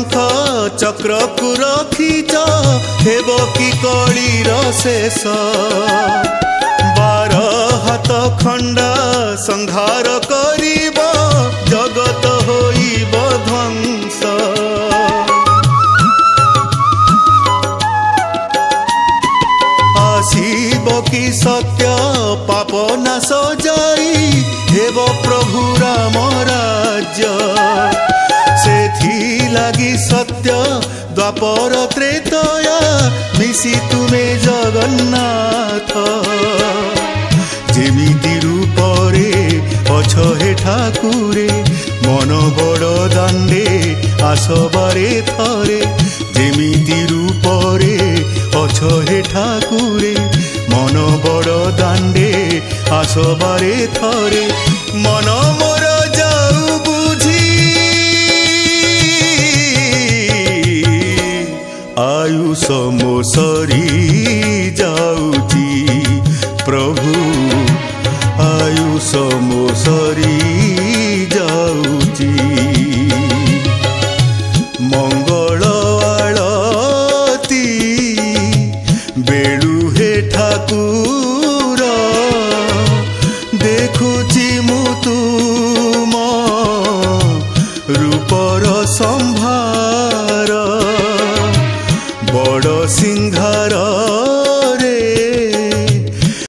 शंख चक्र को रखिच हेब कि कलीर शेष 12 हाथ खंडा संहार करिब जगत होइब ध्वंस। आसीब कि सत्य पाप नाश जाई हेब प्रभु राम राज्य सेथि लगी सत्य द्वापर त्रेतया मिसी तुमे जगन्नाथ। जेमिति रूपरे अछ हे ठाकुरे मन बड़ दांडे आसबारे थरे। जेमिति रूपरे अछ हे ठाकुरे मन बड़ दांडे आसबारे थरे। मन मोर जाऊ बुझी आयुष मो सरी